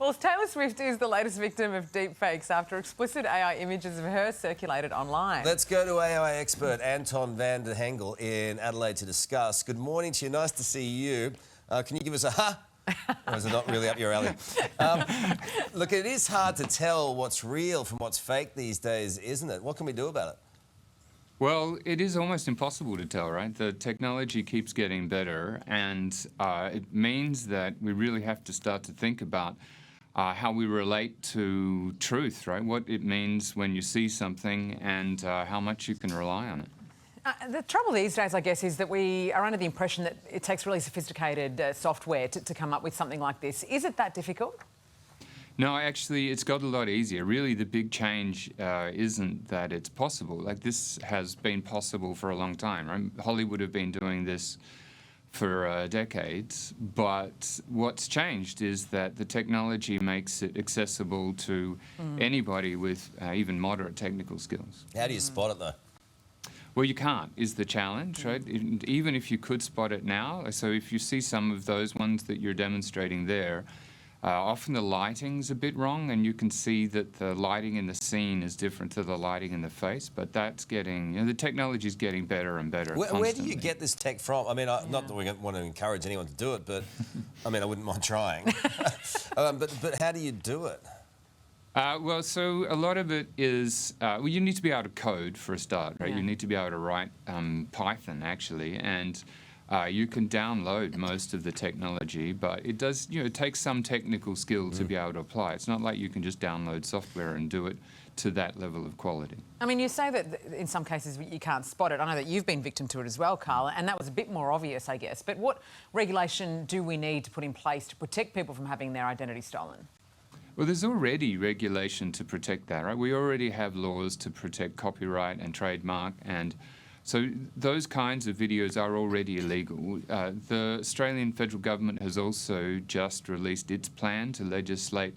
Well, Taylor Swift is the latest victim of deepfakes after explicit AI images of her circulated online. Let's go to AI expert Anton van der Hengel in Adelaide to discuss. Good morning to you. Nice to see you. Can you give us a ha? Or is it not really up your alley? Look, it is hard to tell what's real from what's fake these days, isn't it? What can we do about it? Well, it is almost impossible to tell, right? The technology keeps getting better, and it means that we really have to start to think about how we relate to truth, right? What it means when you see something and how much you can rely on it. The trouble these days, I guess, is that we are under the impression that it takes really sophisticated software to come up with something like this. Is it that difficult? No, actually, it's got a lot easier. Really, the big change isn't that it's possible. Like, this has been possible for a long time, right? Hollywood have been doing this for decades, but what's changed is that the technology makes it accessible to anybody with even moderate technical skills. How do you spot it, though? Well, you can't, is the challenge, right? Even if you could spot it now, so if you see some of those ones that you're demonstrating there, often the lighting's a bit wrong, and you can see that the lighting in the scene is different to the lighting in the face, but that's getting, the technology's getting better and better Where do you get this tech from? I mean, not that we want to encourage anyone to do it, but I mean, I wouldn't mind trying. But how do you do it? Well, so a lot of it is, well, you need to be able to code for a start, right? Yeah. You need to be able to write Python, actually, and you can download most of the technology, but it does, it takes some technical skill to be able to apply. It's not like you can just download software and do it to that level of quality. I mean, you say that in some cases you can't spot it. I know that you've been victim to it as well, Carl, and that was a bit more obvious, I guess. But what regulation do we need to put in place to protect people from having their identity stolen? Well, there's already regulation to protect that, right? We already have laws to protect copyright and trademark, and so those kinds of videos are already illegal. The Australian federal government has also just released its plan to legislate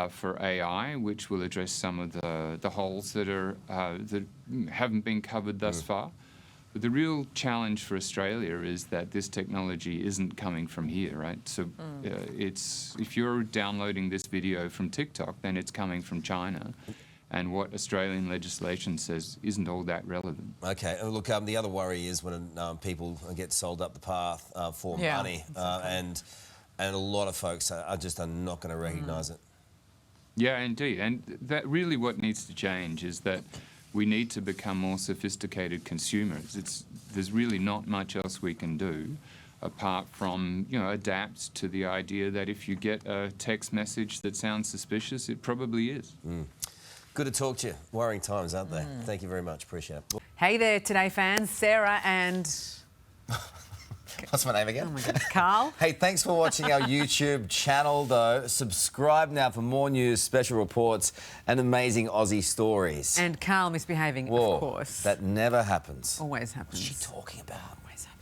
for AI, which will address some of the holes that haven't been covered thus far. But the real challenge for Australia is that this technology isn't coming from here, right? So if you're downloading this video from TikTok, then it's coming from China. And what Australian legislation says isn't all that relevant. Okay, look, the other worry is when people get sold up the path for money, and a lot of folks are just not going to recognise it. Yeah, indeed. And that really what needs to change is that we need to become more sophisticated consumers. There's really not much else we can do apart from, adapt to the idea that if you get a text message that sounds suspicious, it probably is. Good to talk to you. Worrying times, aren't they? Thank you very much. Appreciate it. Hey there, Today fans. Sarah and... What's my name again? Oh my God, Carl. Hey, thanks for watching our YouTube channel, though. Subscribe now for more news, special reports, and amazing Aussie stories. And Carl misbehaving, Whoa, of course. that never happens. Always happens. What's she talking about? Always happens.